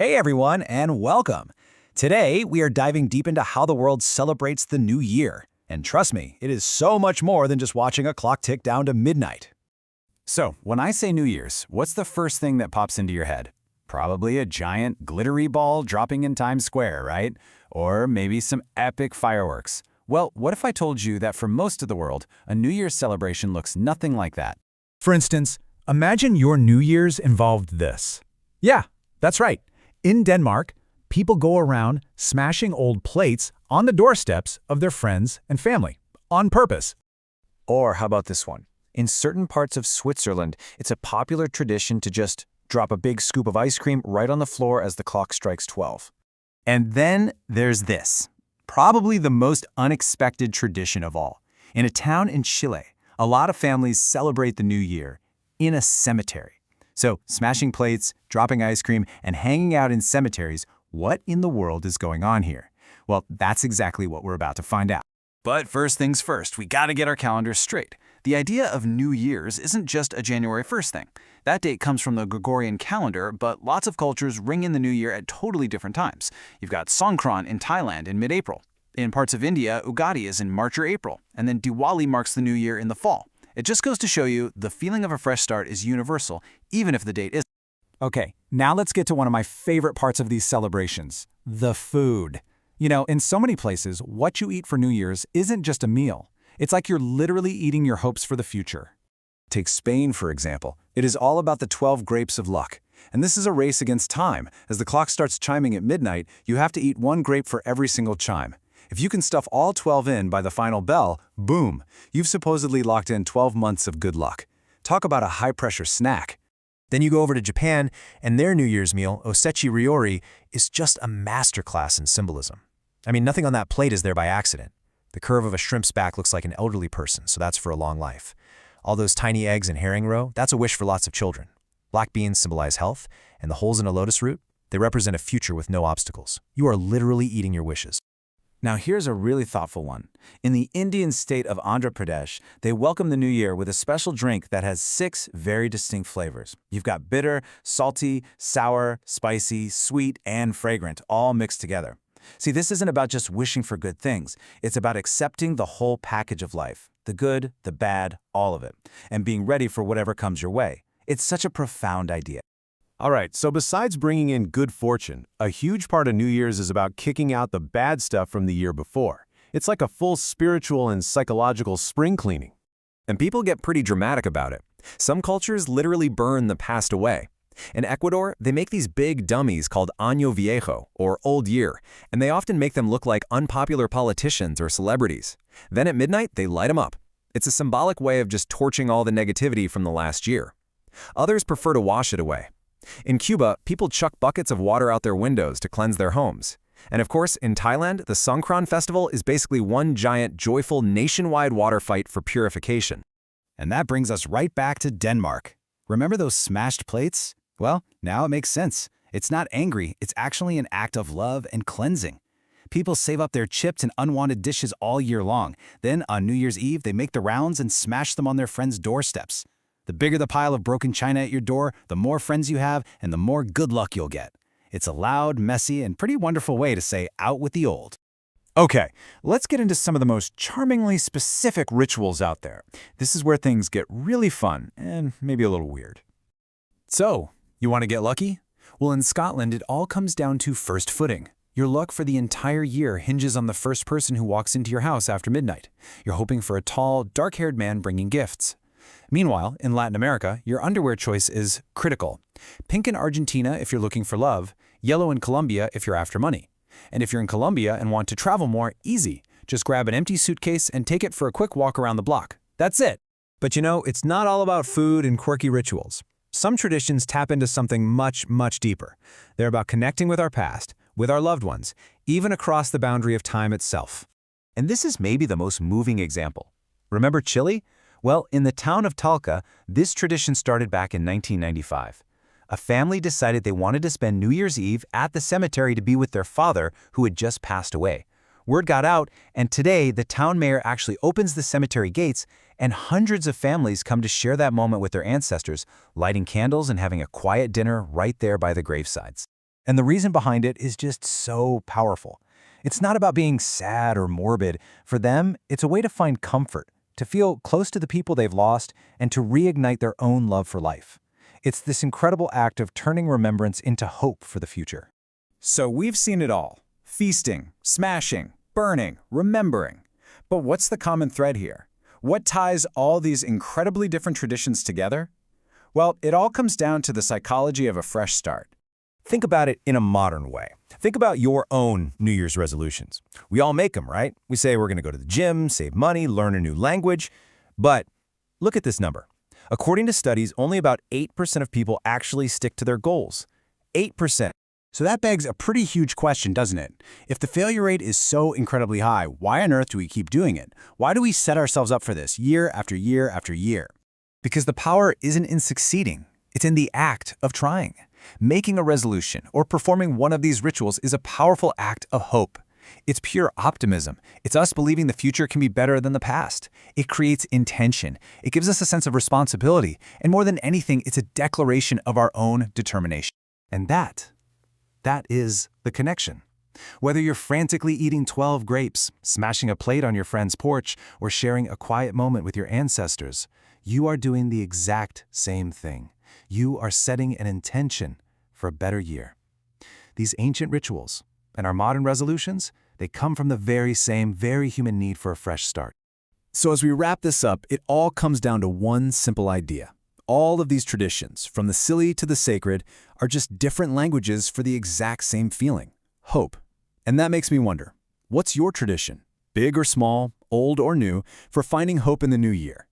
Hey everyone, and welcome. Today, we are diving deep into how the world celebrates the new year. And trust me, it is so much more than just watching a clock tick down to midnight. So, when I say New Year's, what's the first thing that pops into your head? Probably a giant, glittery ball dropping in Times Square, right? Or maybe some epic fireworks. Well, what if I told you that for most of the world, a New Year's celebration looks nothing like that? For instance, imagine your New Year's involved this. Yeah, that's right. In Denmark, people go around smashing old plates on the doorsteps of their friends and family, on purpose. Or how about this one? In certain parts of Switzerland, it's a popular tradition to just drop a big scoop of ice cream right on the floor as the clock strikes 12. And then there's this, probably the most unexpected tradition of all. In a town in Chile, a lot of families celebrate the new year in a cemetery. So, smashing plates, dropping ice cream, and hanging out in cemeteries, what in the world is going on here? Well, that's exactly what we're about to find out. But first things first, we gotta get our calendars straight. The idea of New Year's isn't just a January 1st thing. That date comes from the Gregorian calendar, but lots of cultures ring in the new year at totally different times. You've got Songkran in Thailand in mid-April. In parts of India, Ugadi is in March or April, and then Diwali marks the new year in the fall. It just goes to show you the feeling of a fresh start is universal, even if the date isn't. Okay, now let's get to one of my favorite parts of these celebrations, the food. You know, in so many places, what you eat for New Year's isn't just a meal. It's like you're literally eating your hopes for the future. Take Spain, for example. It is all about the 12 grapes of luck. And this is a race against time. As the clock starts chiming at midnight, you have to eat one grape for every single chime. If you can stuff all 12 in by the final bell, boom, you've supposedly locked in 12 months of good luck. Talk about a high-pressure snack. Then you go over to Japan, and their New Year's meal, Osechi ryori, is just a masterclass in symbolism. I mean, nothing on that plate is there by accident. The curve of a shrimp's back looks like an elderly person, so that's for a long life. All those tiny eggs in herring roe, that's a wish for lots of children. Black beans symbolize health, and the holes in a lotus root, they represent a future with no obstacles. You are literally eating your wishes. Now here's a really thoughtful one. In the Indian state of Andhra Pradesh, they welcome the new year with a special drink that has 6 very distinct flavors. You've got bitter, salty, sour, spicy, sweet, and fragrant, all mixed together. See, this isn't about just wishing for good things. It's about accepting the whole package of life, the good, the bad, all of it, and being ready for whatever comes your way. It's such a profound idea. All right, so besides bringing in good fortune, a huge part of New Year's is about kicking out the bad stuff from the year before. It's like a full spiritual and psychological spring cleaning. And people get pretty dramatic about it. Some cultures literally burn the past away. In Ecuador, they make these big dummies called Año Viejo, or Old Year, and they often make them look like unpopular politicians or celebrities. Then at midnight, they light them up. It's a symbolic way of just torching all the negativity from the last year. Others prefer to wash it away. In Cuba, people chuck buckets of water out their windows to cleanse their homes. And of course, in Thailand, the Songkran festival is basically one giant, joyful, nationwide water fight for purification. And that brings us right back to Denmark. Remember those smashed plates? Well, now it makes sense. It's not angry, it's actually an act of love and cleansing. People save up their chipped and unwanted dishes all year long. Then, on New Year's Eve, they make the rounds and smash them on their friends' doorsteps. The bigger the pile of broken china at your door, the more friends you have, and the more good luck you'll get. It's a loud, messy, and pretty wonderful way to say out with the old. Okay, let's get into some of the most charmingly specific rituals out there. This is where things get really fun and maybe a little weird. So, you want to get lucky? Well, in Scotland, it all comes down to first footing. Your luck for the entire year hinges on the first person who walks into your house after midnight. You're hoping for a tall, dark-haired man bringing gifts. Meanwhile, in Latin America, your underwear choice is critical. Pink in Argentina if you're looking for love, yellow in Colombia if you're after money. And if you're in Colombia and want to travel more, easy. Just grab an empty suitcase and take it for a quick walk around the block. That's it. But you know, it's not all about food and quirky rituals. Some traditions tap into something much, much deeper. They're about connecting with our past, with our loved ones, even across the boundary of time itself. And this is maybe the most moving example. Remember Chile? Well, in the town of Talca, this tradition started back in 1995. A family decided they wanted to spend New Year's Eve at the cemetery to be with their father, who had just passed away. Word got out, and today the town mayor actually opens the cemetery gates, and hundreds of families come to share that moment with their ancestors, lighting candles and having a quiet dinner right there by the gravesides. And the reason behind it is just so powerful. It's not about being sad or morbid. For them, it's a way to find comfort, to feel close to the people they've lost, and to reignite their own love for life. It's this incredible act of turning remembrance into hope for the future. So we've seen it all. Feasting, smashing, burning, remembering. But what's the common thread here? What ties all these incredibly different traditions together? Well, it all comes down to the psychology of a fresh start. Think about it in a modern way. Think about your own New Year's resolutions. We all make them, right? We say we're going to go to the gym, save money, learn a new language. But look at this number. According to studies, only about 8% of people actually stick to their goals. 8%. So that begs a pretty huge question, doesn't it? If the failure rate is so incredibly high, why on earth do we keep doing it? Why do we set ourselves up for this year after year after year? Because the power isn't in succeeding. It's in the act of trying. Making a resolution or performing one of these rituals is a powerful act of hope. It's pure optimism. It's us believing the future can be better than the past. It creates intention. It gives us a sense of responsibility. And more than anything, it's a declaration of our own determination. And that is the connection. Whether you're frantically eating 12 grapes, smashing a plate on your friend's porch, or sharing a quiet moment with your ancestors, you are doing the exact same thing. You are setting an intention for a better year. These ancient rituals and our modern resolutions, they come from the very same, very human need for a fresh start. So as we wrap this up, it all comes down to one simple idea. All of these traditions, from the silly to the sacred, are just different languages for the exact same feeling, hope. And that makes me wonder, what's your tradition, big or small, old or new, for finding hope in the new year?